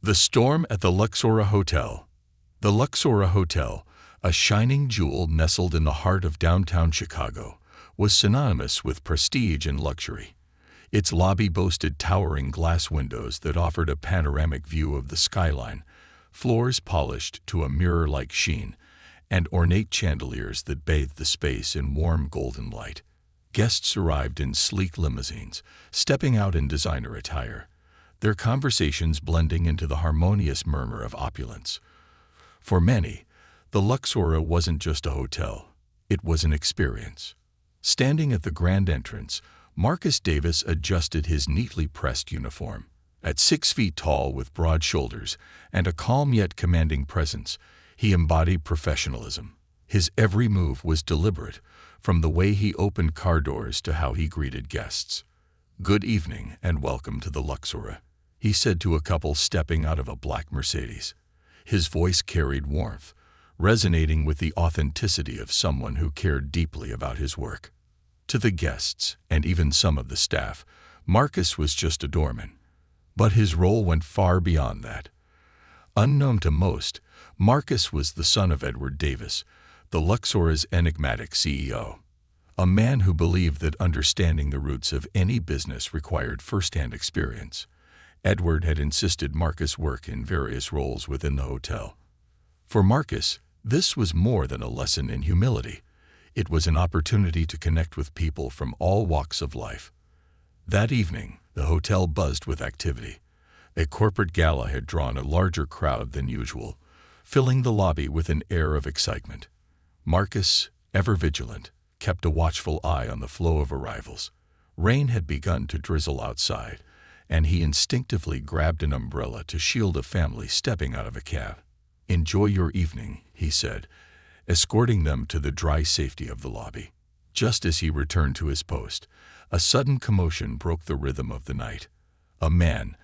The storm at the Luxor Hotel. The Luxor Hotel, a shining jewel nestled in the heart of downtown Chicago, was synonymous with prestige and luxury. Its lobby boasted towering glass windows that offered a panoramic view of the skyline, floors polished to a mirror-like sheen, and ornate chandeliers that bathed the space in warm golden light. Guests arrived in sleek limousines, stepping out in designer attire, their conversations blending into the harmonious murmur of opulence. For many, the Luxor wasn't just a hotel, it was an experience. Standing at the grand entrance, Marcus Davis adjusted his neatly pressed uniform. At 6 feet tall with broad shoulders and a calm yet commanding presence, he embodied professionalism. His every move was deliberate, from the way he opened car doors to how he greeted guests. "Good evening and welcome to the Luxor," he said to a couple stepping out of a black Mercedes. His voice carried warmth, resonating with the authenticity of someone who cared deeply about his work. To the guests, and even some of the staff, Marcus was just a doorman. But his role went far beyond that. Unknown to most, Marcus was the son of Edward Davis, the Luxor's enigmatic CEO. A man who believed that understanding the roots of any business required first-hand experience. Edward had insisted Marcus work in various roles within the hotel. For Marcus, this was more than a lesson in humility. It was an opportunity to connect with people from all walks of life. That evening, the hotel buzzed with activity. A corporate gala had drawn a larger crowd than usual, filling the lobby with an air of excitement. Marcus, ever vigilant, kept a watchful eye on the flow of arrivals. Rain had begun to drizzle outside, and he instinctively grabbed an umbrella to shield a family stepping out of a cab. "Enjoy your evening," he said, escorting them to the dry safety of the lobby. Just as he returned to his post, a sudden commotion broke the rhythm of the night. A man,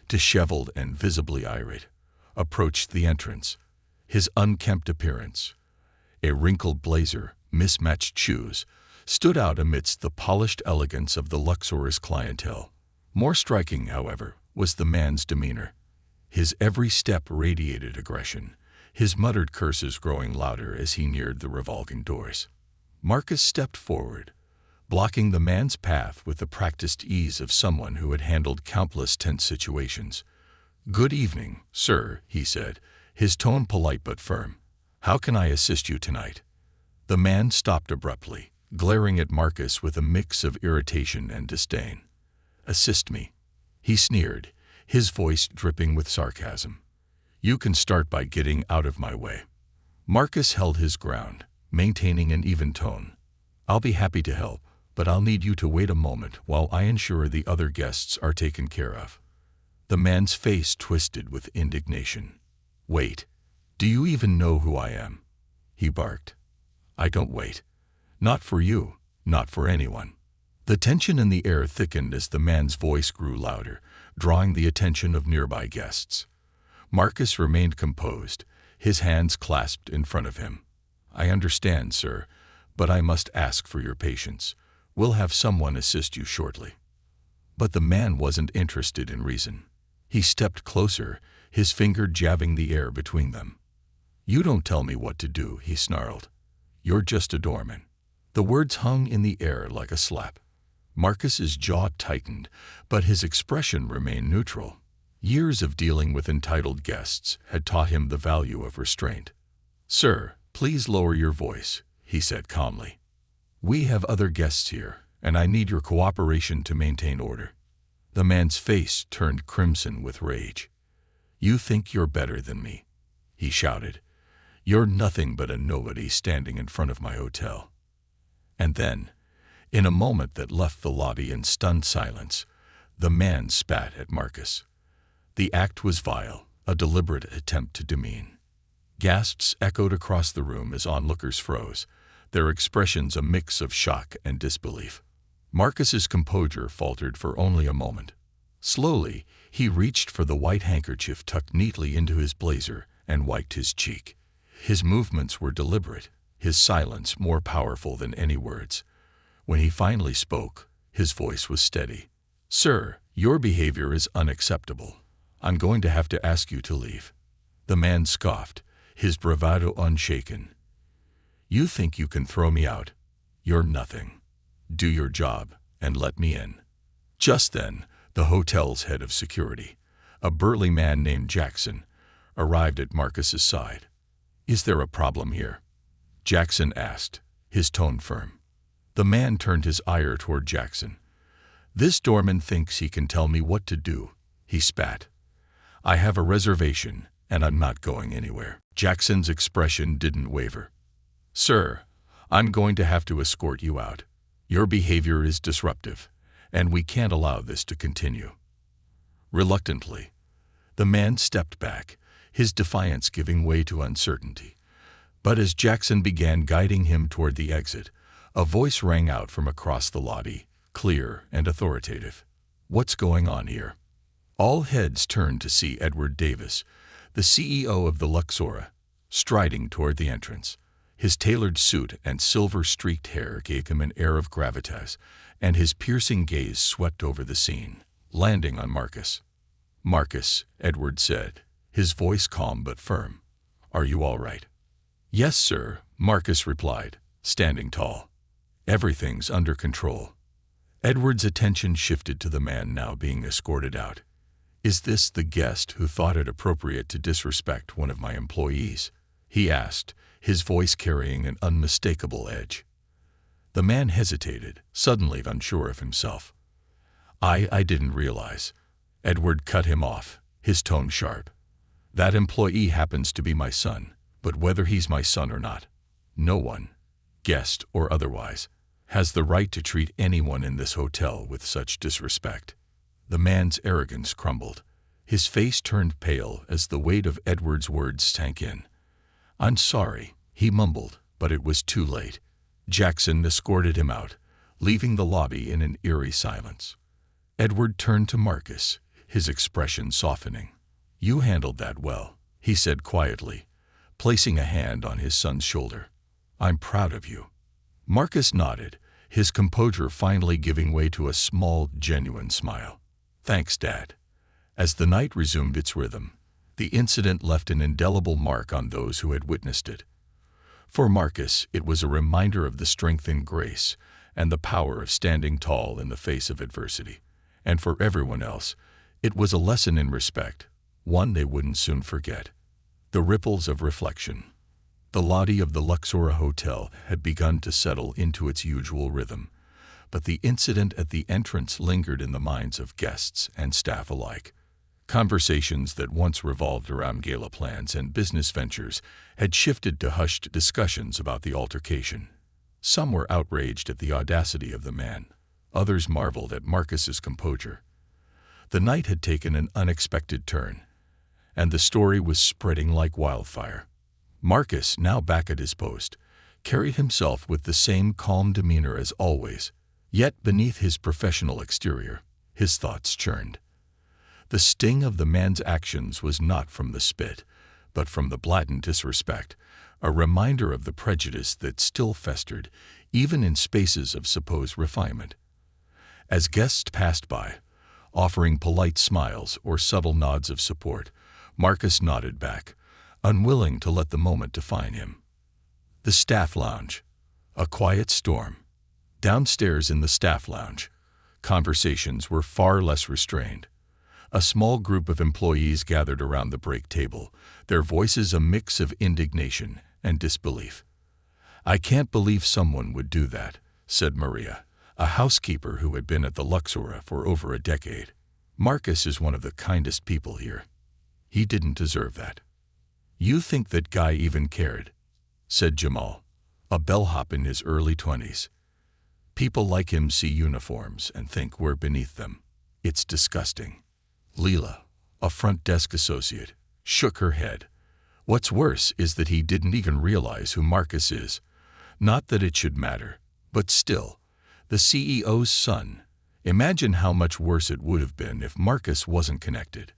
disheveled and visibly irate, approached the entrance. His unkempt appearance, a wrinkled blazer, mismatched shoes, stood out amidst the polished elegance of the Luxor's clientele. More striking, however, was the man's demeanor. His every step radiated aggression, his muttered curses growing louder as he neared the revolving doors. Marcus stepped forward, blocking the man's path with the practiced ease of someone who had handled countless tense situations. "Good evening, sir," he said, his tone polite but firm. "How can I assist you tonight?" The man stopped abruptly, glaring at Marcus with a mix of irritation and disdain. "Assist me," he sneered, his voice dripping with sarcasm. "You can start by getting out of my way." Marcus held his ground, maintaining an even tone. "I'll be happy to help, but I'll need you to wait a moment while I ensure the other guests are taken care of." The man's face twisted with indignation. "Wait. Do you even know who I am?" he barked. "I don't wait. Not for you, not for anyone." The tension in the air thickened as the man's voice grew louder, drawing the attention of nearby guests. Marcus remained composed, his hands clasped in front of him. "I understand, sir, but I must ask for your patience. We'll have someone assist you shortly." But the man wasn't interested in reason. He stepped closer, his finger jabbing the air between them. "You don't tell me what to do," he snarled. "You're just a doorman." The words hung in the air like a slap. Marcus's jaw tightened, but his expression remained neutral. Years of dealing with entitled guests had taught him the value of restraint. "Sir, please lower your voice," he said calmly. "We have other guests here, and I need your cooperation to maintain order." The man's face turned crimson with rage. "You think you're better than me," he shouted. "You're nothing but a nobody standing in front of my hotel." And then, in a moment that left the lobby in stunned silence, the man spat at Marcus. The act was vile, a deliberate attempt to demean. Gasps echoed across the room as onlookers froze, their expressions a mix of shock and disbelief. Marcus's composure faltered for only a moment. Slowly, he reached for the white handkerchief tucked neatly into his blazer and wiped his cheek. His movements were deliberate, his silence more powerful than any words. When he finally spoke, his voice was steady. "Sir, your behavior is unacceptable. I'm going to have to ask you to leave." The man scoffed, his bravado unshaken. "You think you can throw me out? You're nothing. Do your job and let me in." Just then, the hotel's head of security, a burly man named Jackson, arrived at Marcus's side. "Is there a problem here?" Jackson asked, his tone firm. The man turned his ire toward Jackson. "This doorman thinks he can tell me what to do," he spat. "I have a reservation, and I'm not going anywhere." Jackson's expression didn't waver. "Sir, I'm going to have to escort you out. Your behavior is disruptive, and we can't allow this to continue." Reluctantly, the man stepped back, his defiance giving way to uncertainty. But as Jackson began guiding him toward the exit, a voice rang out from across the lobby, clear and authoritative. "What's going on here?" All heads turned to see Edward Davis, the CEO of the Luxora, striding toward the entrance. His tailored suit and silver-streaked hair gave him an air of gravitas, and his piercing gaze swept over the scene, landing on Marcus. "Marcus," Edward said, his voice calm but firm. "Are you all right?" "Yes, sir," Marcus replied, standing tall. "Everything's under control." Edward's attention shifted to the man now being escorted out. "Is this the guest who thought it appropriate to disrespect one of my employees?" he asked, his voice carrying an unmistakable edge. The man hesitated, suddenly unsure of himself. I didn't realize." Edward cut him off, his tone sharp. "That employee happens to be my son, but whether he's my son or not, no one, guest or otherwise, has the right to treat anyone in this hotel with such disrespect." The man's arrogance crumbled. His face turned pale as the weight of Edward's words sank in. "I'm sorry," he mumbled, but it was too late. Jackson escorted him out, leaving the lobby in an eerie silence. Edward turned to Marcus, his expression softening. "You handled that well," he said quietly, placing a hand on his son's shoulder. "I'm proud of you." Marcus nodded, his composure finally giving way to a small, genuine smile. "Thanks, Dad." As the night resumed its rhythm, the incident left an indelible mark on those who had witnessed it. For Marcus, it was a reminder of the strength in grace and the power of standing tall in the face of adversity. And for everyone else, it was a lesson in respect, one they wouldn't soon forget. The ripples of reflection. The lobby of the Luxora Hotel had begun to settle into its usual rhythm, but the incident at the entrance lingered in the minds of guests and staff alike. Conversations that once revolved around gala plans and business ventures had shifted to hushed discussions about the altercation. Some were outraged at the audacity of the man. Others marveled at Marcus's composure. The night had taken an unexpected turn, and the story was spreading like wildfire. Marcus, now back at his post, carried himself with the same calm demeanor as always, yet beneath his professional exterior, his thoughts churned. The sting of the man's actions was not from the spit, but from the blatant disrespect, a reminder of the prejudice that still festered, even in spaces of supposed refinement. As guests passed by, offering polite smiles or subtle nods of support, Marcus nodded back, unwilling to let the moment define him. The staff lounge. A quiet storm. Downstairs in the staff lounge, conversations were far less restrained. A small group of employees gathered around the break table, their voices a mix of indignation and disbelief. "I can't believe someone would do that," said Maria, a housekeeper who had been at the Luxora for over a decade. "Marcus is one of the kindest people here. He didn't deserve that." "You think that guy even cared?" said Jamal, a bellhop in his early 20s. "People like him see uniforms and think we're beneath them. It's disgusting." Leela, a front desk associate, shook her head. "What's worse is that he didn't even realize who Marcus is. Not that it should matter, but still, the CEO's son. Imagine how much worse it would have been if Marcus wasn't connected."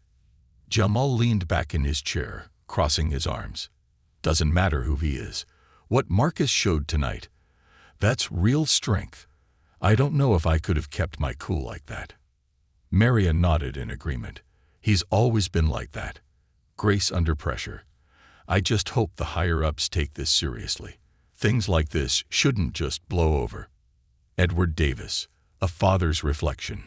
Jamal leaned back in his chair, crossing his arms. "Doesn't matter who he is. What Marcus showed tonight, that's real strength. I don't know if I could have kept my cool like that." Maria nodded in agreement, He's always been like that. Grace under pressure. I just hope the higher-ups take this seriously. Things like this shouldn't just blow over. Edward Davis, a father's reflection.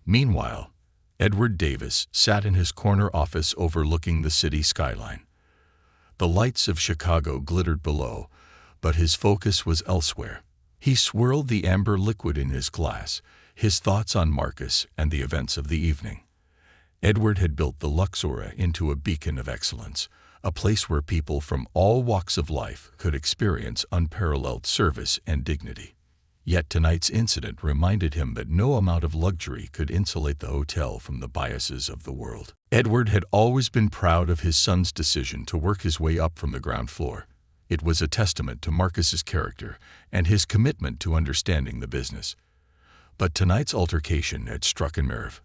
Meanwhile, Edward Davis sat in his corner office overlooking the city skyline. The lights of Chicago glittered below, but his focus was elsewhere. He swirled the amber liquid in his glass, his thoughts on Marcus and the events of the evening. Edward had built the Luxora into a beacon of excellence, a place where people from all walks of life could experience unparalleled service and dignity. Yet tonight's incident reminded him that no amount of luxury could insulate the hotel from the biases of the world. Edward had always been proud of his son's decision to work his way up from the ground floor. It was a testament to Marcus's character and his commitment to understanding the business. But tonight's altercation had struck a nerve.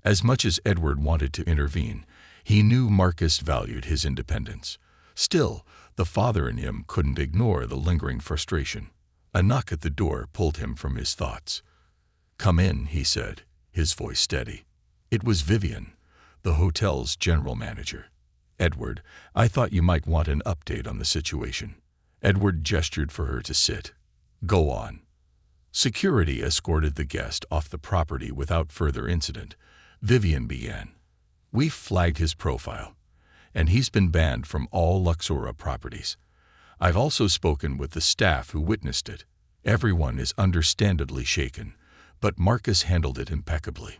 As much as Edward wanted to intervene, he knew Marcus valued his independence. Still, the father in him couldn't ignore the lingering frustration. A knock at the door pulled him from his thoughts. "Come in," he said, his voice steady. It was Vivian, the hotel's general manager. "Edward, I thought you might want an update on the situation." Edward gestured for her to sit. "Go on." Security escorted the guest off the property without further incident. Vivian began. "We've flagged his profile, and he's been banned from all Luxora properties. I've also spoken with the staff who witnessed it. Everyone is understandably shaken, but Marcus handled it impeccably."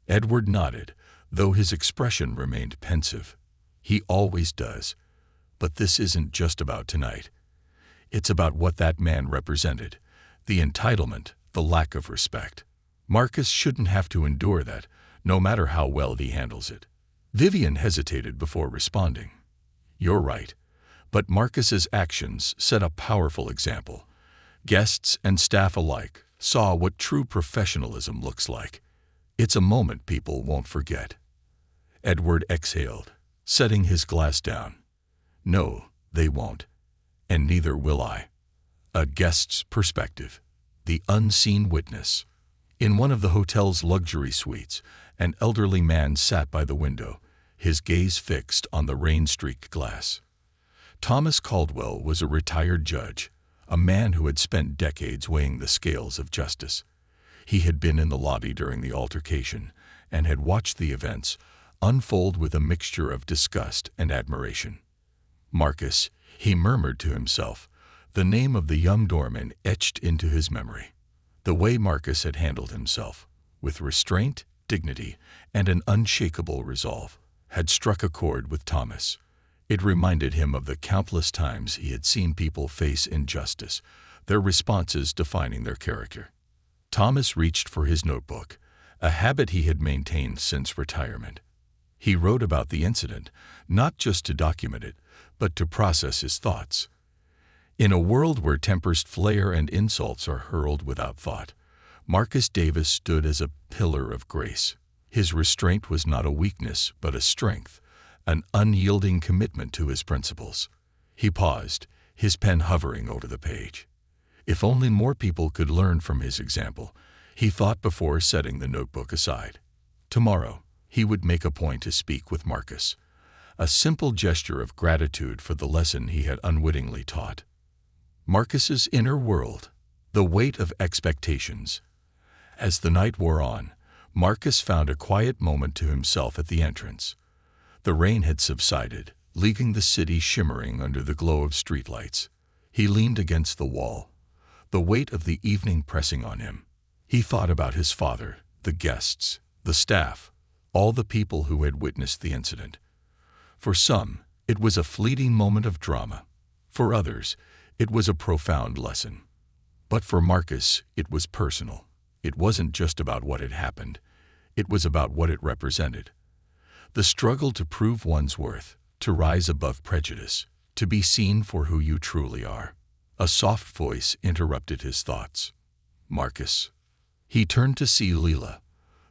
Edward nodded, though his expression remained pensive. "He always does. But this isn't just about tonight. It's about what that man represented, the entitlement, the lack of respect. Marcus shouldn't have to endure that, no matter how well he handles it." Vivian hesitated before responding. "You're right. But Marcus's actions set a powerful example. Guests and staff alike saw what true professionalism looks like. It's a moment people won't forget." Edward exhaled, setting his glass down. "No, they won't. And neither will I." A guest's perspective. The unseen witness. In one of the hotel's luxury suites, an elderly man sat by the window, his gaze fixed on the rain-streaked glass. Thomas Caldwell was a retired judge, a man who had spent decades weighing the scales of justice. He had been in the lobby during the altercation and had watched the events unfold with a mixture of disgust and admiration. "Marcus," he murmured to himself, the name of the young doorman etched into his memory. The way Marcus had handled himself, with restraint, dignity, and an unshakable resolve, had struck a chord with Thomas. It reminded him of the countless times he had seen people face injustice, their responses defining their character. Thomas reached for his notebook, a habit he had maintained since retirement. He wrote about the incident, not just to document it, but to process his thoughts. In a world where tempers flare and insults are hurled without thought, Marcus Davis stood as a pillar of grace. His restraint was not a weakness, but a strength, an unyielding commitment to his principles. He paused, his pen hovering over the page. If only more people could learn from his example, he thought before setting the notebook aside. Tomorrow, he would make a point to speak with Marcus, a simple gesture of gratitude for the lesson he had unwittingly taught. Marcus's inner world, the weight of expectations. As the night wore on, Marcus found a quiet moment to himself at the entrance. The rain had subsided, leaving the city shimmering under the glow of streetlights. He leaned against the wall, the weight of the evening pressing on him. He thought about his father, the guests, the staff, all the people who had witnessed the incident. For some, it was a fleeting moment of drama. For others, it was a profound lesson. But for Marcus, it was personal. It wasn't just about what had happened. It was about what it represented. The struggle to prove one's worth, to rise above prejudice, to be seen for who you truly are. A soft voice interrupted his thoughts. "Marcus." He turned to see Leela,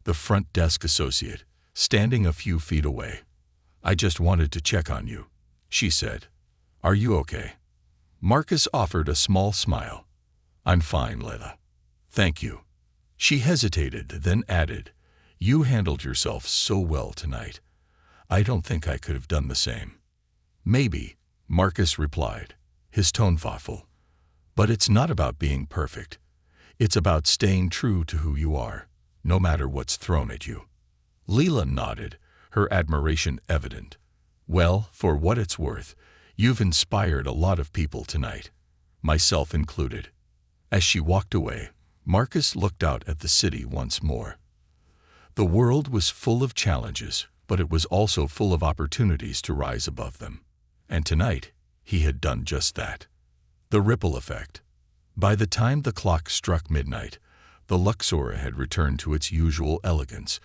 the front desk associate, standing a few feet away. "I just wanted to check on you," she said. "Are you okay?" Marcus offered a small smile. "I'm fine, Leela. Thank you." She hesitated, then added, You handled yourself so well tonight. I don't think I could have done the same." "Maybe," Marcus replied, his tone thoughtful. "But it's not about being perfect. It's about staying true to who you are, no matter what's thrown at you." Leela nodded, her admiration evident. "Well, for what it's worth, you've inspired a lot of people tonight, myself included." As she walked away, Marcus looked out at the city once more. The world was full of challenges, but it was also full of opportunities to rise above them. And tonight, he had done just that. The ripple effect. By the time the clock struck midnight, the Luxor had returned to its usual elegance,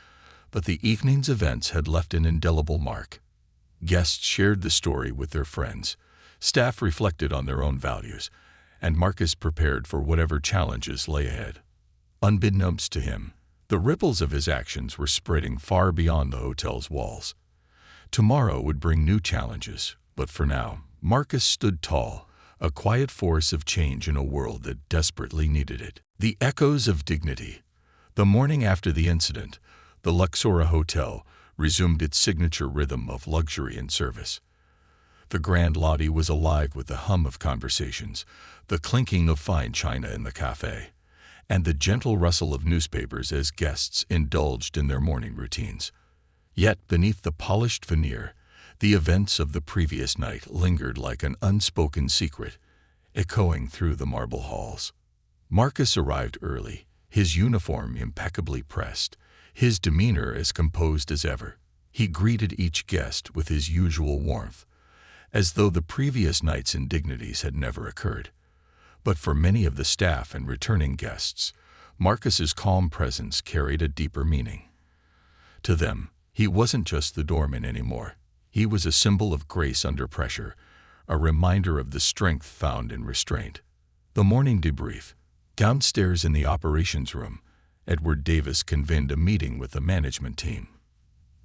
but the evening's events had left an indelible mark. Guests shared the story with their friends, staff reflected on their own values, and Marcus prepared for whatever challenges lay ahead. Unbeknownst to him, the ripples of his actions were spreading far beyond the hotel's walls. Tomorrow would bring new challenges, but for now, Marcus stood tall, a quiet force of change in a world that desperately needed it. The echoes of dignity. The morning after the incident, the Luxor Hotel resumed its signature rhythm of luxury and service. The grand lobby was alive with the hum of conversations, the clinking of fine china in the cafe, and the gentle rustle of newspapers as guests indulged in their morning routines. Yet beneath the polished veneer, the events of the previous night lingered like an unspoken secret, echoing through the marble halls. Marcus arrived early, his uniform impeccably pressed, his demeanor as composed as ever. He greeted each guest with his usual warmth, as though the previous night's indignities had never occurred. But for many of the staff and returning guests, Marcus's calm presence carried a deeper meaning. To them, he wasn't just the doorman anymore. He was a symbol of grace under pressure, a reminder of the strength found in restraint. The morning debrief. Downstairs in the operations room, Edward Davis convened a meeting with the management team.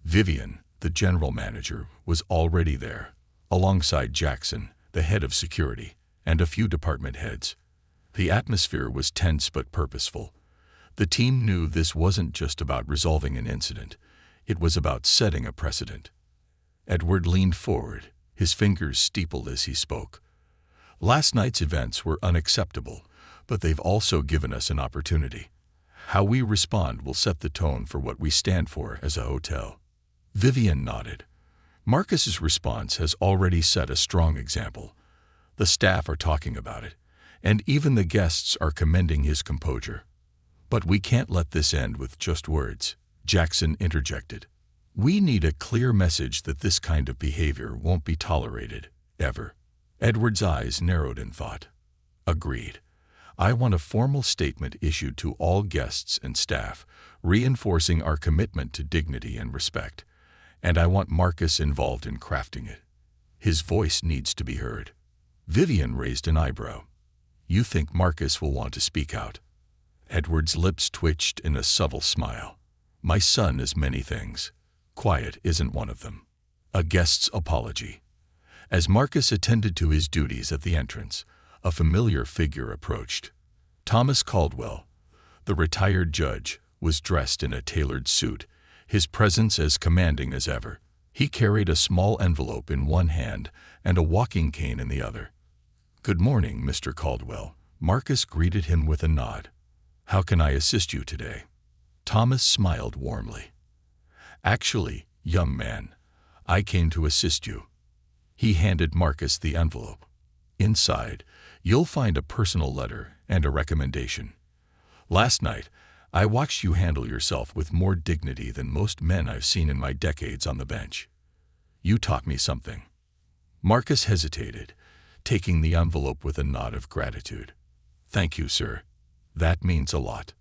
Vivian, the general manager, was already there, alongside Jackson, the head of security, and a few department heads. The atmosphere was tense but purposeful. The team knew this wasn't just about resolving an incident. It was about setting a precedent. Edward leaned forward, his fingers steepled as he spoke. "Last night's events were unacceptable, but they've also given us an opportunity. How we respond will set the tone for what we stand for as a hotel." Vivian nodded. Marcus's response has already set a strong example. The staff are talking about it, and even the guests are commending his composure. "But we can't let this end with just words," Jackson interjected. "We need a clear message that this kind of behavior won't be tolerated, ever." Edward's eyes narrowed in thought. "Agreed. I want a formal statement issued to all guests and staff, reinforcing our commitment to dignity and respect. And I want Marcus involved in crafting it. His voice needs to be heard." Vivian raised an eyebrow. "You think Marcus will want to speak out?" Edward's lips twitched in a subtle smile. "My son is many things. Quiet isn't one of them." A guest's apology. As Marcus attended to his duties at the entrance, a familiar figure approached. Thomas Caldwell, the retired judge, was dressed in a tailored suit, his presence as commanding as ever. He carried a small envelope in one hand and a walking cane in the other. "Good morning, Mr. Caldwell." Marcus greeted him with a nod. "How can I assist you today?" Thomas smiled warmly. "Actually, young man, I came to assist you." He handed Marcus the envelope. "Inside, you'll find a personal letter and a recommendation. Last night, I watched you handle yourself with more dignity than most men I've seen in my decades on the bench. You taught me something." Marcus hesitated, taking the envelope with a nod of gratitude. "Thank you, sir. That means a lot."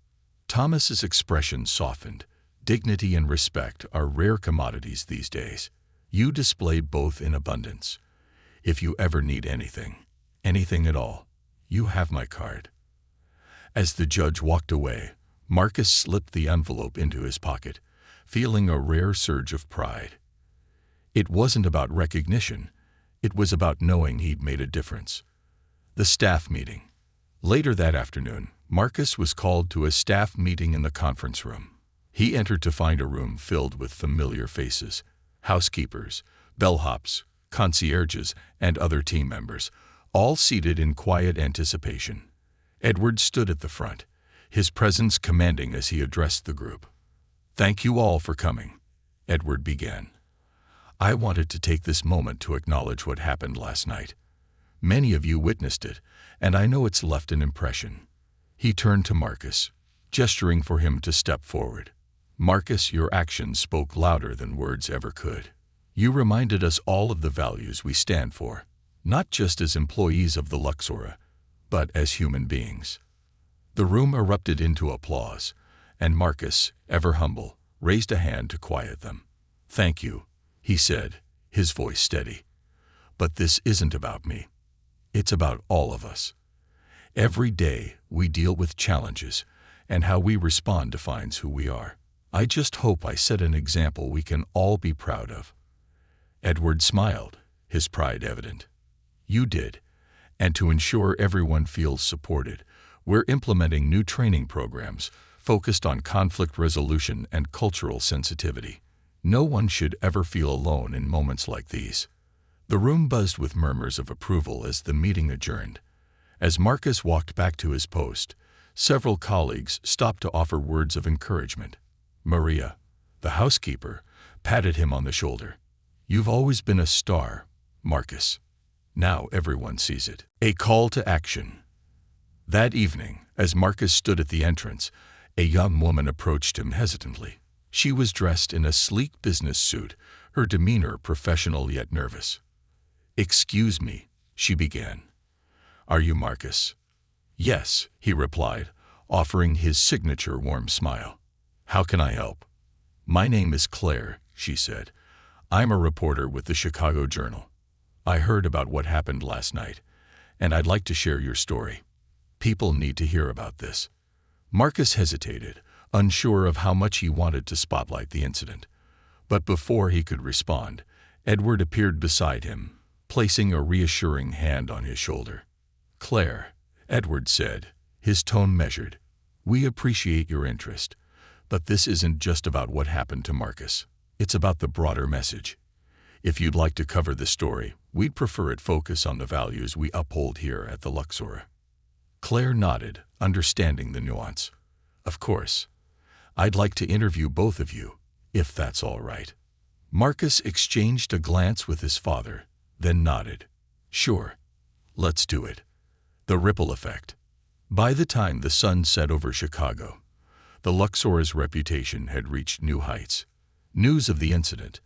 Thomas's expression softened. Dignity and respect are rare commodities these days. You display both in abundance. If you ever need anything at all, you have my card. As the judge walked away, Marcus slipped the envelope into his pocket, feeling a rare surge of pride. It wasn't about recognition. It was about knowing he'd made a difference. The staff meeting. Later that afternoon, Marcus was called to a staff meeting in the conference room. He entered to find a room filled with familiar faces: housekeepers, bellhops, concierges, and other team members, all seated in quiet anticipation. Edward stood at the front, his presence commanding as he addressed the group. "Thank you all for coming," Edward began. "I wanted to take this moment to acknowledge what happened last night. Many of you witnessed it, and I know it's left an impression." He turned to Marcus, gesturing for him to step forward. "Marcus, your actions spoke louder than words ever could. You reminded us all of the values we stand for, not just as employees of the Luxora, but as human beings." The room erupted into applause, and Marcus, ever humble, raised a hand to quiet them. "Thank you," he said, his voice steady. "But this isn't about me. It's about all of us. Every day we deal with challenges, and how we respond defines who we are. I just hope I set an example we can all be proud of." Edward smiled, his pride evident. "You did, and to ensure everyone feels supported, we're implementing new training programs focused on conflict resolution and cultural sensitivity. No one should ever feel alone in moments like these." The room buzzed with murmurs of approval as the meeting adjourned. As Marcus walked back to his post, several colleagues stopped to offer words of encouragement. Maria, the housekeeper, patted him on the shoulder. "You've always been a star, Marcus. Now everyone sees it." A call to action. That evening, as Marcus stood at the entrance, a young woman approached him hesitantly. She was dressed in a sleek business suit, her demeanor professional yet nervous. "Excuse me," she began. "Are you Marcus?" "Yes," he replied, offering his signature warm smile. "How can I help?" "My name is Claire," she said. "I'm a reporter with the Chicago Journal. I heard about what happened last night, and I'd like to share your story. People need to hear about this." Marcus hesitated, unsure of how much he wanted to spotlight the incident. But before he could respond, Edward appeared beside him, placing a reassuring hand on his shoulder. "Claire," Edward said, his tone measured, "we appreciate your interest, but this isn't just about what happened to Marcus. It's about the broader message. If you'd like to cover the story, we'd prefer it focus on the values we uphold here at the Luxora." Claire nodded, understanding the nuance. "Of course. I'd like to interview both of you, if that's all right." Marcus exchanged a glance with his father, then nodded. "Sure. Let's do it." The ripple effect. By the time the sun set over Chicago, the Luxora's reputation had reached new heights. News of the incident,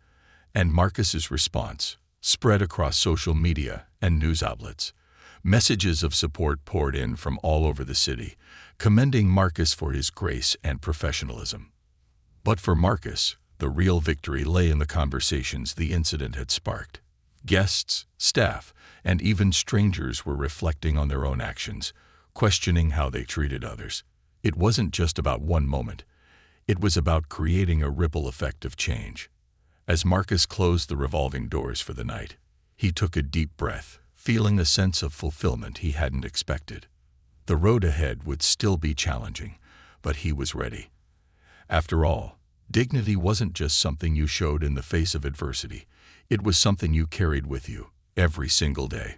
and Marcus's response, spread across social media and news outlets. Messages of support poured in from all over the city, commending Marcus for his grace and professionalism. But for Marcus, the real victory lay in the conversations the incident had sparked. Guests, staff, and even strangers were reflecting on their own actions, questioning how they treated others. It wasn't just about one moment. It was about creating a ripple effect of change. As Marcus closed the revolving doors for the night, he took a deep breath, feeling a sense of fulfillment he hadn't expected. The road ahead would still be challenging, but he was ready. After all, dignity wasn't just something you showed in the face of adversity. It was something you carried with you every single day.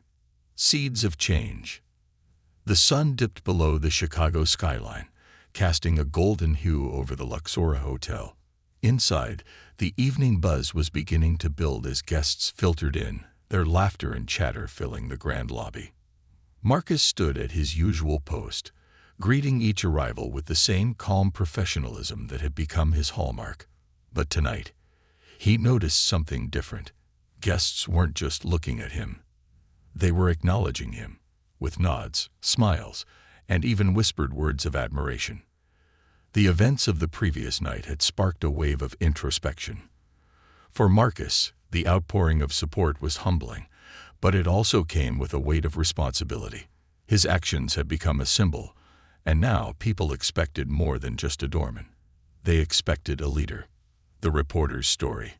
Seeds of change. The sun dipped below the Chicago skyline, casting a golden hue over the Luxora Hotel. Inside, the evening buzz was beginning to build as guests filtered in, their laughter and chatter filling the grand lobby. Marcus stood at his usual post, greeting each arrival with the same calm professionalism that had become his hallmark. But tonight, he noticed something different. Guests weren't just looking at him. They were acknowledging him, with nods, smiles, and even whispered words of admiration. The events of the previous night had sparked a wave of introspection. For Marcus, the outpouring of support was humbling, but it also came with a weight of responsibility. His actions had become a symbol, and now people expected more than just a doorman. They expected a leader. The reporter's story.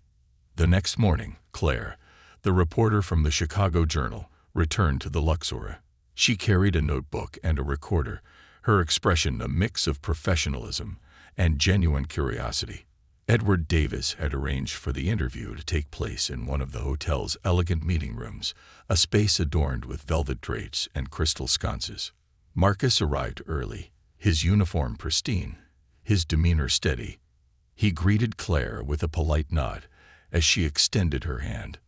The next morning, Claire, the reporter from the Chicago Journal, returned to the Luxora. She carried a notebook and a recorder, her expression a mix of professionalism and genuine curiosity. Edward Davis had arranged for the interview to take place in one of the hotel's elegant meeting rooms, a space adorned with velvet drapes and crystal sconces. Marcus arrived early, his uniform pristine, his demeanor steady. He greeted Claire with a polite nod as she extended her hand.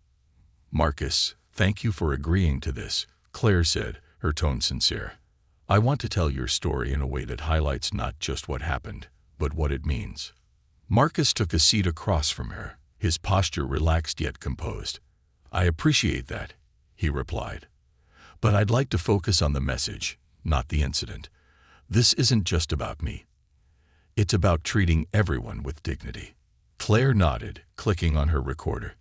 "Marcus, thank you for agreeing to this," Claire said, her tone sincere. "I want to tell your story in a way that highlights not just what happened, but what it means." Marcus took a seat across from her, his posture relaxed yet composed. "I appreciate that," he replied. "But I'd like to focus on the message, not the incident. This isn't just about me. It's about treating everyone with dignity." Claire nodded, clicking on her recorder.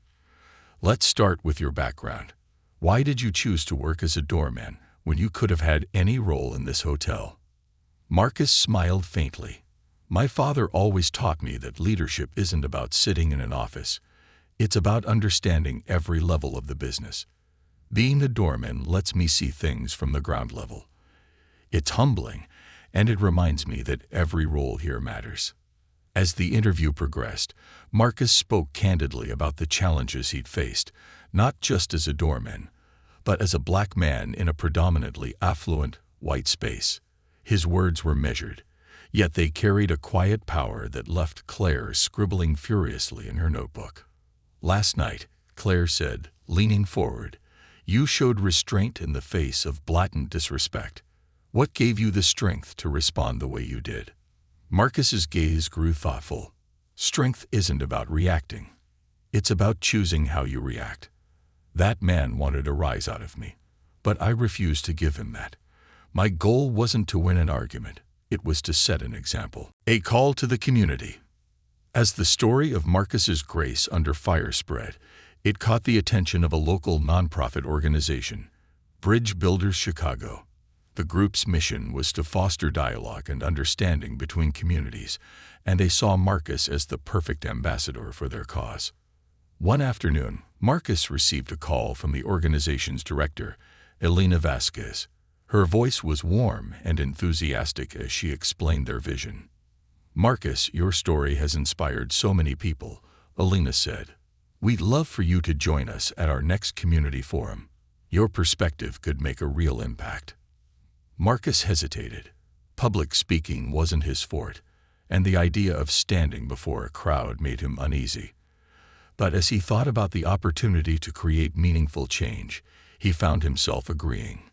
"Let's start with your background. Why did you choose to work as a doorman when you could have had any role in this hotel?" Marcus smiled faintly. "My father always taught me that leadership isn't about sitting in an office. It's about understanding every level of the business. Being a doorman lets me see things from the ground level. It's humbling, and it reminds me that every role here matters." As the interview progressed, Marcus spoke candidly about the challenges he'd faced, not just as a doorman, but as a black man in a predominantly affluent, white space. His words were measured, yet they carried a quiet power that left Claire scribbling furiously in her notebook. "Last night," Claire said, leaning forward, "you showed restraint in the face of blatant disrespect. What gave you the strength to respond the way you did?" Marcus's gaze grew thoughtful. "Strength isn't about reacting. It's about choosing how you react. That man wanted a rise out of me, but I refused to give him that. My goal wasn't to win an argument. It was to set an example." A call to the community. As the story of Marcus's grace under fire spread, it caught the attention of a local nonprofit organization, Bridge Builders Chicago. The group's mission was to foster dialogue and understanding between communities, and they saw Marcus as the perfect ambassador for their cause. One afternoon, Marcus received a call from the organization's director, Elena Vasquez. Her voice was warm and enthusiastic as she explained their vision. "Marcus, your story has inspired so many people," Elena said. "We'd love for you to join us at our next community forum. Your perspective could make a real impact." Marcus hesitated. Public speaking wasn't his forte, and the idea of standing before a crowd made him uneasy. But as he thought about the opportunity to create meaningful change, he found himself agreeing.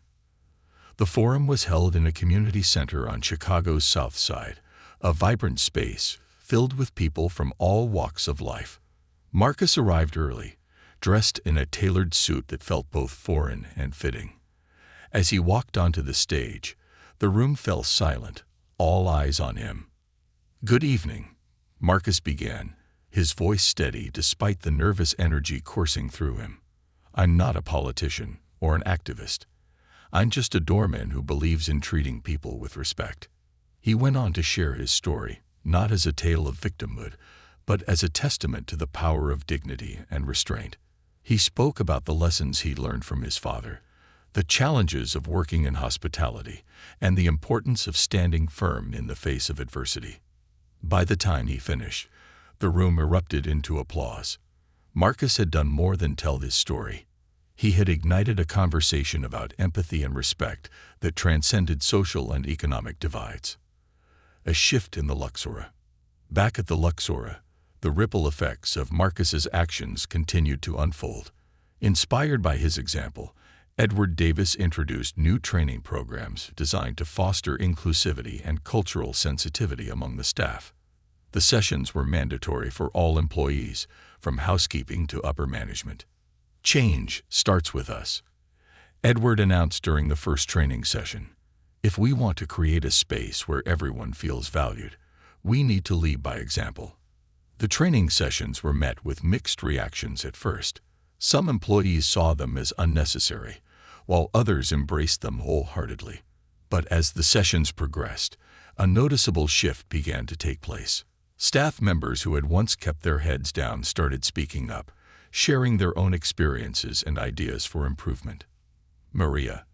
The forum was held in a community center on Chicago's South Side, a vibrant space filled with people from all walks of life. Marcus arrived early, dressed in a tailored suit that felt both foreign and fitting. As he walked onto the stage, the room fell silent, all eyes on him. "Good evening," Marcus began, his voice steady despite the nervous energy coursing through him. "I'm not a politician or an activist. I'm just a doorman who believes in treating people with respect." He went on to share his story, not as a tale of victimhood, but as a testament to the power of dignity and restraint. He spoke about the lessons he'd learned from his father, the challenges of working in hospitality, and the importance of standing firm in the face of adversity. By the time he finished, the room erupted into applause. Marcus had done more than tell his story. He had ignited a conversation about empathy and respect that transcended social and economic divides. A shift in the Luxora. Back at the Luxora, the ripple effects of Marcus's actions continued to unfold. Inspired by his example, Edward Davis introduced new training programs designed to foster inclusivity and cultural sensitivity among the staff. The sessions were mandatory for all employees, from housekeeping to upper management. "Change starts with us," Edward announced during the first training session. "If we want to create a space where everyone feels valued, we need to lead by example." The training sessions were met with mixed reactions at first. Some employees saw them as unnecessary, while others embraced them wholeheartedly. But as the sessions progressed, a noticeable shift began to take place. Staff members who had once kept their heads down started speaking up, sharing their own experiences and ideas for improvement. Maria,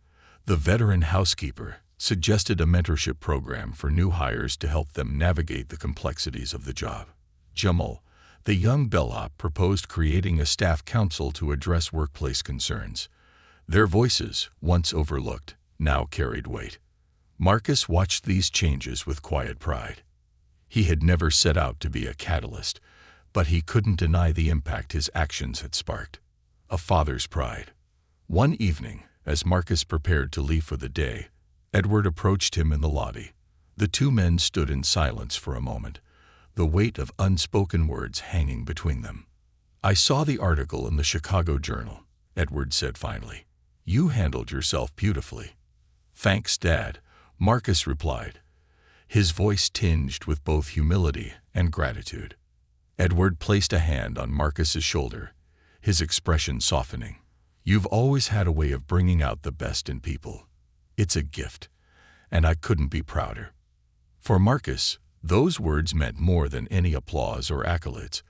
the veteran housekeeper, suggested a mentorship program for new hires to help them navigate the complexities of the job. Jamal, the young bellhop, proposed creating a staff council to address workplace concerns. Their voices, once overlooked, now carried weight. Marcus watched these changes with quiet pride. He had never set out to be a catalyst, but he couldn't deny the impact his actions had sparked. A father's pride. One evening, as Marcus prepared to leave for the day, Edward approached him in the lobby. The two men stood in silence for a moment, the weight of unspoken words hanging between them. "I saw the article in the Chicago Journal," Edward said finally. "You handled yourself beautifully." "Thanks, Dad," Marcus replied, his voice tinged with both humility and gratitude. Edward placed a hand on Marcus's shoulder, his expression softening. "You've always had a way of bringing out the best in people. It's a gift, and I couldn't be prouder." For Marcus, those words meant more than any applause or accolades.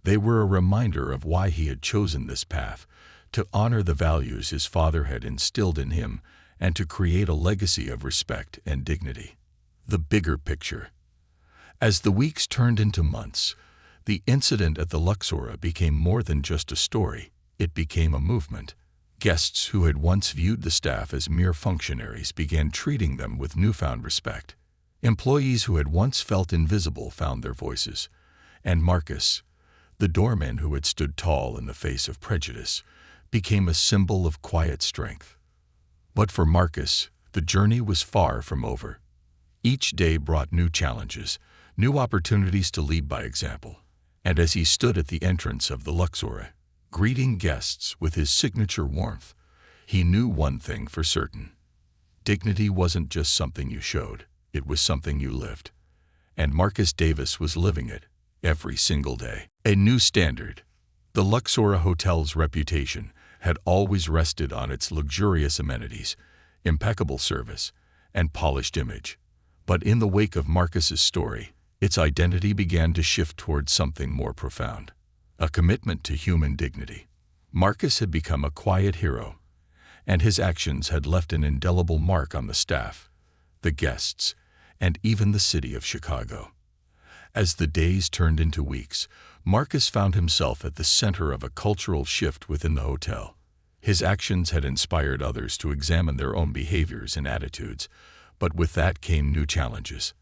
They were a reminder of why he had chosen this path, to honor the values his father had instilled in him and to create a legacy of respect and dignity. The bigger picture. As the weeks turned into months, the incident at the Luxora became more than just a story. It became a movement. Guests who had once viewed the staff as mere functionaries began treating them with newfound respect. Employees who had once felt invisible found their voices. And Marcus, the doorman who had stood tall in the face of prejudice, became a symbol of quiet strength. But for Marcus, the journey was far from over. Each day brought new challenges, new opportunities to lead by example. And as he stood at the entrance of the Luxora, greeting guests with his signature warmth, he knew one thing for certain. Dignity wasn't just something you showed, it was something you lived. And Marcus Davis was living it every single day. A new standard. The Luxora Hotel's reputation had always rested on its luxurious amenities, impeccable service, and polished image. But in the wake of Marcus's story, its identity began to shift towards something more profound. A commitment to human dignity. Marcus had become a quiet hero, and his actions had left an indelible mark on the staff, the guests, and even the city of Chicago. As the days turned into weeks, Marcus found himself at the center of a cultural shift within the hotel. His actions had inspired others to examine their own behaviors and attitudes, but with that came new challenges.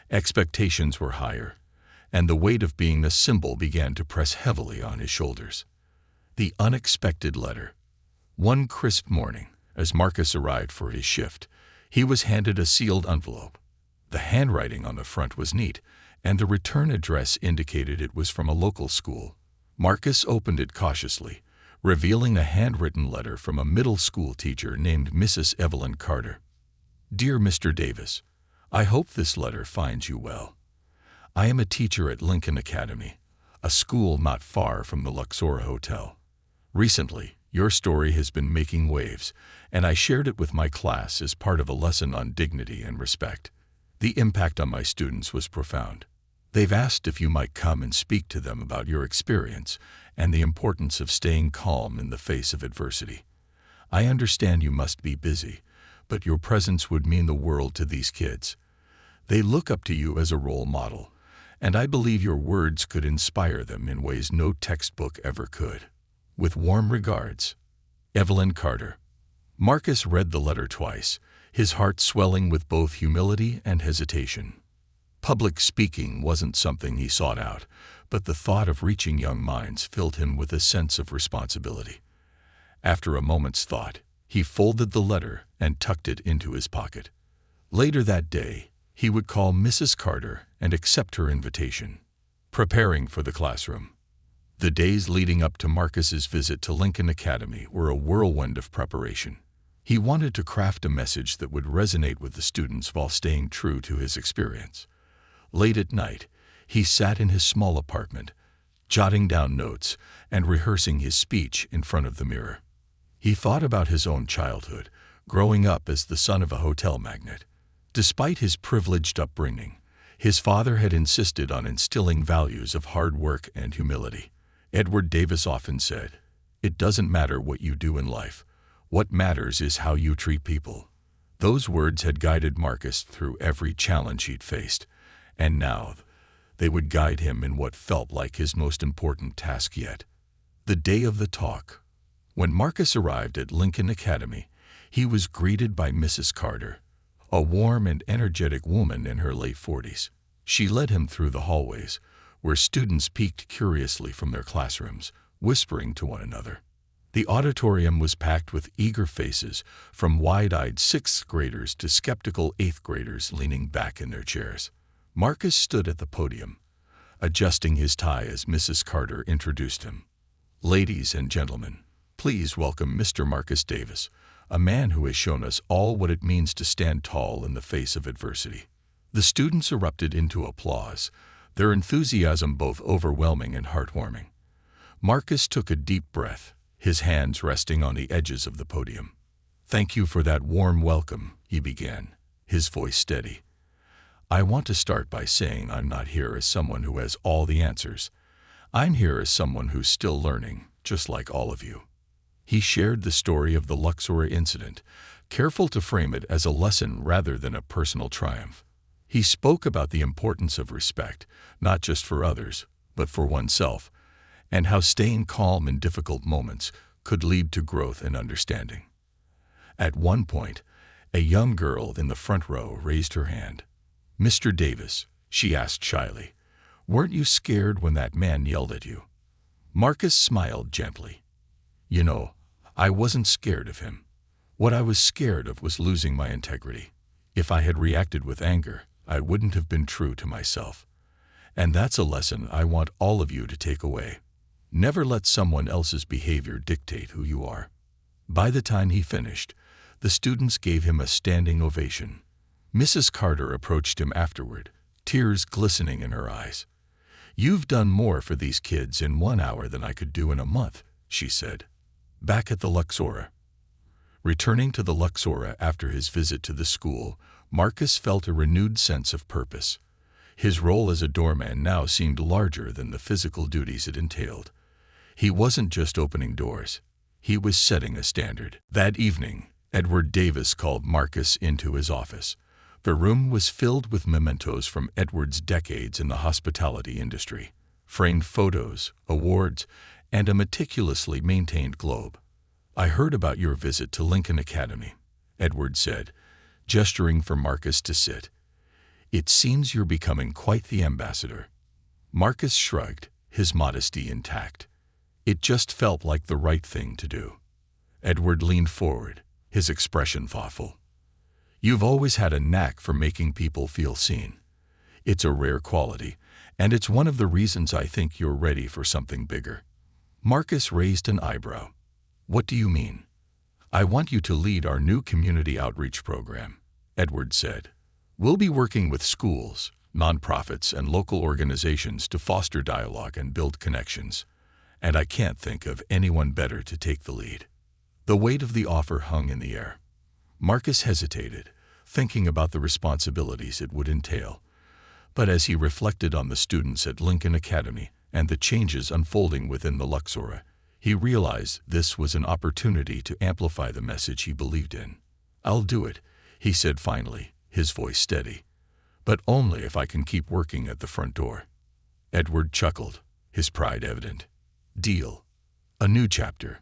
Expectations were higher, and the weight of being a symbol began to press heavily on his shoulders. The unexpected letter. One crisp morning, as Marcus arrived for his shift, he was handed a sealed envelope. The handwriting on the front was neat, and the return address indicated it was from a local school. Marcus opened it cautiously, revealing a handwritten letter from a middle school teacher named Mrs. Evelyn Carter. "Dear Mr. Davis, I hope this letter finds you well. I am a teacher at Lincoln Academy, a school not far from the Luxora Hotel. Recently, your story has been making waves, and I shared it with my class as part of a lesson on dignity and respect. The impact on my students was profound. They've asked if you might come and speak to them about your experience and the importance of staying calm in the face of adversity. I understand you must be busy, but your presence would mean the world to these kids. They look up to you as a role model, and I believe your words could inspire them in ways no textbook ever could. With warm regards, Evelyn Carter." Marcus read the letter twice, his heart swelling with both humility and hesitation. Public speaking wasn't something he sought out, but the thought of reaching young minds filled him with a sense of responsibility. After a moment's thought, he folded the letter and tucked it into his pocket. Later that day, he would call Mrs. Carter and accept her invitation. Preparing for the classroom. The days leading up to Marcus's visit to Lincoln Academy were a whirlwind of preparation. He wanted to craft a message that would resonate with the students while staying true to his experience. Late at night, he sat in his small apartment, jotting down notes and rehearsing his speech in front of the mirror. He thought about his own childhood, growing up as the son of a hotel magnate. Despite his privileged upbringing, his father had insisted on instilling values of hard work and humility. Edward Davis often said, "It doesn't matter what you do in life. What matters is how you treat people." Those words had guided Marcus through every challenge he'd faced, and now they would guide him in what felt like his most important task yet. The day of the talk. When Marcus arrived at Lincoln Academy, he was greeted by Mrs. Carter, a warm and energetic woman in her late 40s. She led him through the hallways, where students peeked curiously from their classrooms, whispering to one another. The auditorium was packed with eager faces, from wide-eyed sixth graders to skeptical eighth graders leaning back in their chairs. Marcus stood at the podium, adjusting his tie as Mrs. Carter introduced him. "Ladies and gentlemen, please welcome Mr. Marcus Davis, a man who has shown us all what it means to stand tall in the face of adversity." The students erupted into applause, their enthusiasm both overwhelming and heartwarming. Marcus took a deep breath, his hands resting on the edges of the podium. "Thank you for that warm welcome," he began, his voice steady. "I want to start by saying I'm not here as someone who has all the answers. I'm here as someone who's still learning, just like all of you." He shared the story of the Luxor incident, careful to frame it as a lesson rather than a personal triumph. He spoke about the importance of respect, not just for others, but for oneself, and how staying calm in difficult moments could lead to growth and understanding. At one point, a young girl in the front row raised her hand. "Mr. Davis," she asked shyly, "weren't you scared when that man yelled at you?" Marcus smiled gently. "You know, I wasn't scared of him. What I was scared of was losing my integrity. If I had reacted with anger, I wouldn't have been true to myself. And that's a lesson I want all of you to take away. Never let someone else's behavior dictate who you are." By the time he finished, the students gave him a standing ovation. Mrs. Carter approached him afterward, tears glistening in her eyes. "You've done more for these kids in 1 hour than I could do in a month," she said. Back at the Luxor. Returning to the Luxor after his visit to the school, Marcus felt a renewed sense of purpose. His role as a doorman now seemed larger than the physical duties it entailed. He wasn't just opening doors. He was setting a standard. That evening, Edward Davis called Marcus into his office. The room was filled with mementos from Edward's decades in the hospitality industry, framed photos, awards, and a meticulously maintained globe. "I heard about your visit to Lincoln Academy," Edward said, gesturing for Marcus to sit. "It seems you're becoming quite the ambassador." Marcus shrugged, his modesty intact. It just felt like the right thing to do. Edward leaned forward, his expression thoughtful. "You've always had a knack for making people feel seen. It's a rare quality, and it's one of the reasons I think you're ready for something bigger." Marcus raised an eyebrow. "What do you mean?" "I want you to lead our new community outreach program," Edward said. "We'll be working with schools, nonprofits, and local organizations to foster dialogue and build connections. And I can't think of anyone better to take the lead." The weight of the offer hung in the air. Marcus hesitated, thinking about the responsibilities it would entail. But as he reflected on the students at Lincoln Academy and the changes unfolding within the Luxor, he realized this was an opportunity to amplify the message he believed in. "I'll do it," he said finally, his voice steady. "But only if I can keep working at the front door." Edward chuckled, his pride evident. "Deal. A new chapter."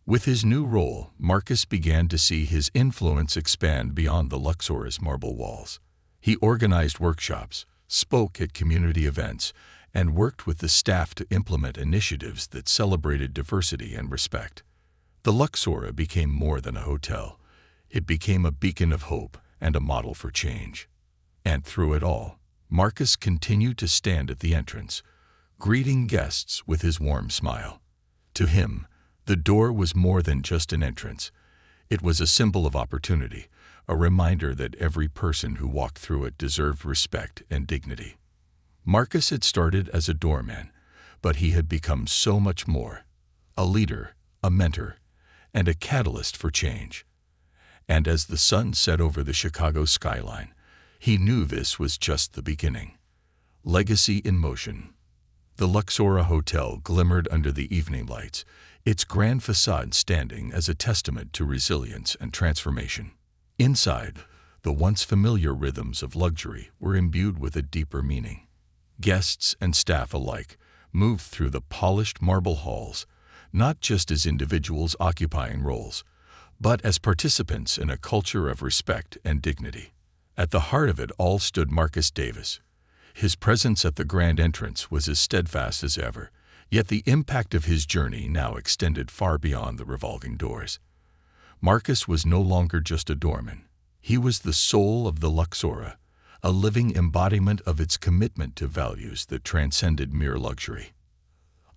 With his new role, Marcus began to see his influence expand beyond the Luxor's marble walls. He organized workshops, spoke at community events, and worked with the staff to implement initiatives that celebrated diversity and respect. The Luxor became more than a hotel. It became a beacon of hope and a model for change. And through it all, Marcus continued to stand at the entrance, greeting guests with his warm smile. To him, the door was more than just an entrance. It was a symbol of opportunity, a reminder that every person who walked through it deserved respect and dignity. Marcus had started as a doorman, but he had become so much more: a leader, a mentor, and a catalyst for change. And as the sun set over the Chicago skyline, he knew this was just the beginning. Legacy in motion. The Luxor Hotel glimmered under the evening lights, its grand facade standing as a testament to resilience and transformation. Inside, the once familiar rhythms of luxury were imbued with a deeper meaning. Guests and staff alike moved through the polished marble halls, not just as individuals occupying roles, but as participants in a culture of respect and dignity. At the heart of it all stood Marcus Davis. His presence at the grand entrance was as steadfast as ever, yet the impact of his journey now extended far beyond the revolving doors. Marcus was no longer just a doorman. He was the soul of the Luxora, a living embodiment of its commitment to values that transcended mere luxury.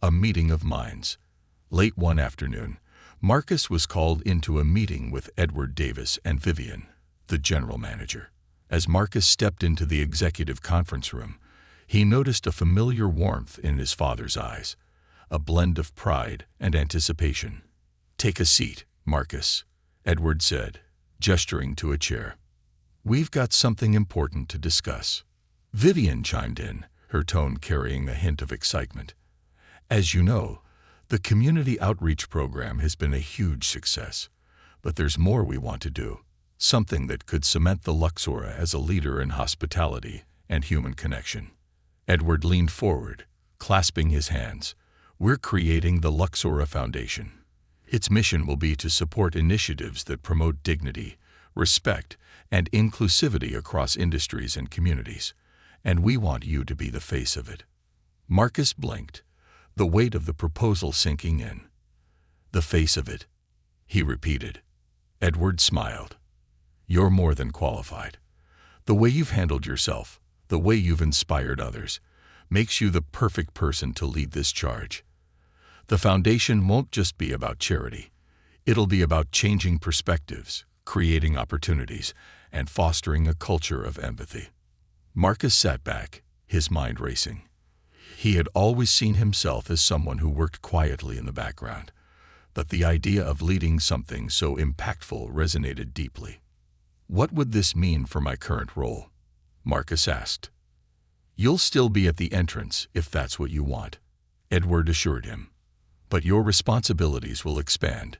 A meeting of minds. Late one afternoon, Marcus was called into a meeting with Edward Davis and Vivian, the general manager. As Marcus stepped into the executive conference room, he noticed a familiar warmth in his father's eyes, a blend of pride and anticipation. "Take a seat, Marcus," Edward said, gesturing to a chair. "We've got something important to discuss." Vivian chimed in, her tone carrying a hint of excitement. "As you know, the community outreach program has been a huge success, but there's more we want to do, something that could cement the Luxora as a leader in hospitality and human connection." Edward leaned forward, clasping his hands. "We're creating the Luxora Foundation. Its mission will be to support initiatives that promote dignity, respect, and inclusivity across industries and communities, and we want you to be the face of it." Marcus blinked, the weight of the proposal sinking in. "The face of it," he repeated. Edward smiled. "You're more than qualified. The way you've handled yourself, the way you've inspired others, makes you the perfect person to lead this charge. The foundation won't just be about charity. It'll be about changing perspectives, creating opportunities, and fostering a culture of empathy." Marcus sat back, his mind racing. He had always seen himself as someone who worked quietly in the background, but the idea of leading something so impactful resonated deeply. "What would this mean for my current role?" Marcus asked. "You'll still be at the entrance if that's what you want," Edward assured him. "But your responsibilities will expand.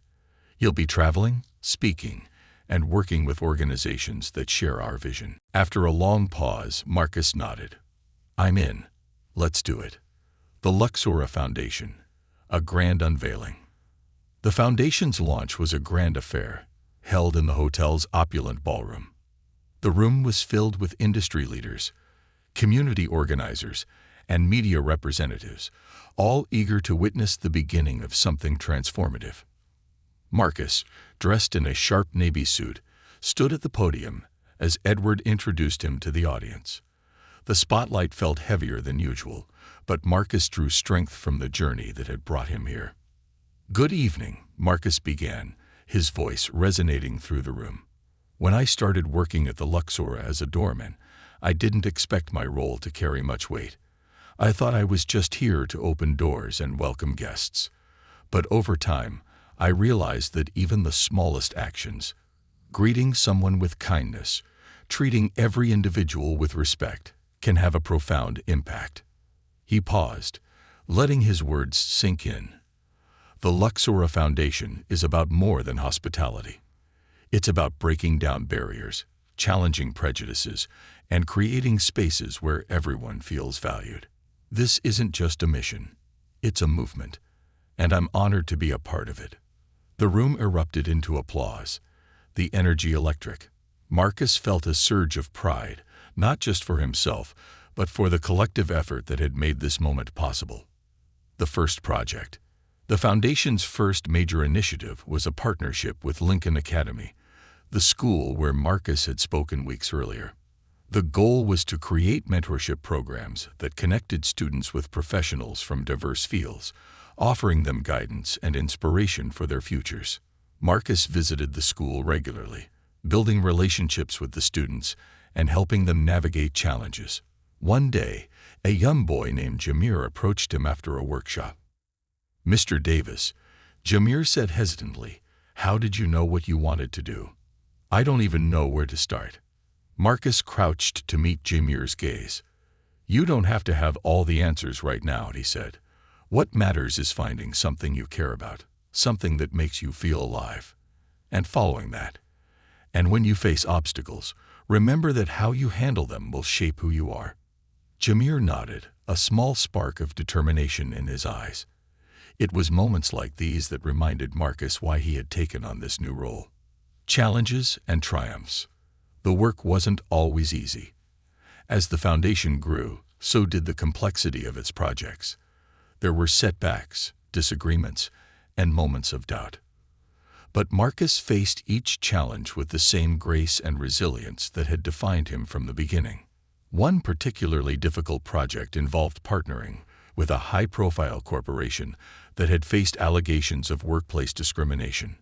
You'll be traveling, speaking, and working with organizations that share our vision." After a long pause, Marcus nodded. "I'm in. Let's do it." The Luxora Foundation, a grand unveiling. The foundation's launch was a grand affair, held in the hotel's opulent ballroom. The room was filled with industry leaders, community organizers, and media representatives, all eager to witness the beginning of something transformative. Marcus, dressed in a sharp navy suit, stood at the podium as Edward introduced him to the audience. The spotlight felt heavier than usual, but Marcus drew strength from the journey that had brought him here. "Good evening," Marcus began, his voice resonating through the room. "When I started working at the Luxora as a doorman, I didn't expect my role to carry much weight. I thought I was just here to open doors and welcome guests. But over time, I realized that even the smallest actions, greeting someone with kindness, treating every individual with respect, can have a profound impact." He paused, letting his words sink in. The Luxora Foundation is about more than hospitality. It's about breaking down barriers, challenging prejudices, and creating spaces where everyone feels valued. This isn't just a mission, it's a movement, and I'm honored to be a part of it. The room erupted into applause, the energy electric. Marcus felt a surge of pride, not just for himself, but for the collective effort that had made this moment possible. The first project. The Foundation's first major initiative was a partnership with Lincoln Academy, the school where Marcus had spoken weeks earlier. The goal was to create mentorship programs that connected students with professionals from diverse fields, offering them guidance and inspiration for their futures. Marcus visited the school regularly, building relationships with the students and helping them navigate challenges. One day, a young boy named Jameer approached him after a workshop. "Mr. Davis," Jameer said hesitantly, "how did you know what you wanted to do?" "I don't even know where to start." Marcus crouched to meet Jameer's gaze. "You don't have to have all the answers right now," he said. "What matters is finding something you care about, something that makes you feel alive, and following that." And when you face obstacles, remember that how you handle them will shape who you are. Jameer nodded, a small spark of determination in his eyes. It was moments like these that reminded Marcus why he had taken on this new role. Challenges and triumphs. The work wasn't always easy. As the foundation grew, so did the complexity of its projects. There were setbacks, disagreements, and moments of doubt. But Marcus faced each challenge with the same grace and resilience that had defined him from the beginning. One particularly difficult project involved partnering with a high-profile corporation that had faced allegations of workplace discrimination.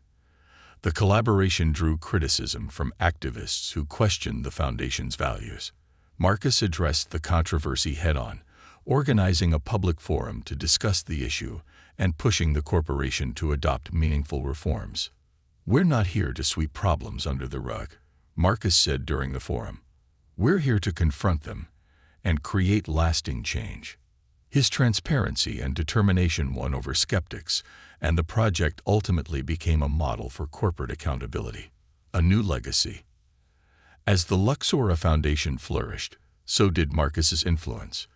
The collaboration drew criticism from activists who questioned the foundation's values. Marcus addressed the controversy head-on, organizing a public forum to discuss the issue and pushing the corporation to adopt meaningful reforms. "We're not here to sweep problems under the rug," Marcus said during the forum. "We're here to confront them and create lasting change." His transparency and determination won over skeptics, and the project ultimately became a model for corporate accountability. A new legacy. As the Luxora Foundation flourished, so did Marcus's influence.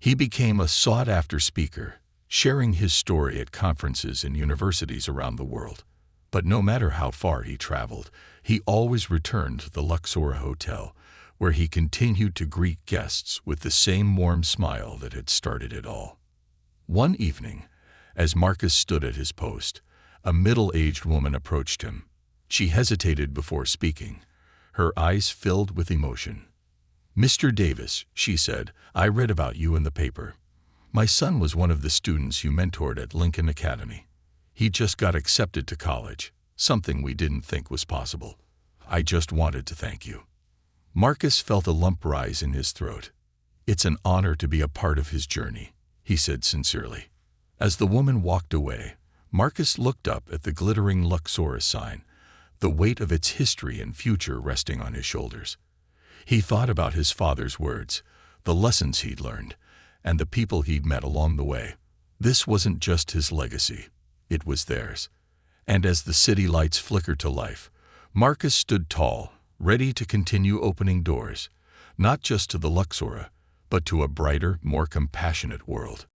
He became a sought-after speaker, sharing his story at conferences and universities around the world. But no matter how far he traveled, he always returned to the Luxora Hotel, where he continued to greet guests with the same warm smile that had started it all. One evening, as Marcus stood at his post, a middle-aged woman approached him. She hesitated before speaking, her eyes filled with emotion. "Mr. Davis," she said, "I read about you in the paper. My son was one of the students you mentored at Lincoln Academy. He just got accepted to college, something we didn't think was possible. I just wanted to thank you." Marcus felt a lump rise in his throat. "It's an honor to be a part of his journey," he said sincerely. As the woman walked away, Marcus looked up at the glittering Luxora sign, the weight of its history and future resting on his shoulders. He thought about his father's words, the lessons he'd learned, and the people he'd met along the way. This wasn't just his legacy, it was theirs. And as the city lights flickered to life, Marcus stood tall, ready to continue opening doors, not just to the Luxora, but to a brighter, more compassionate world.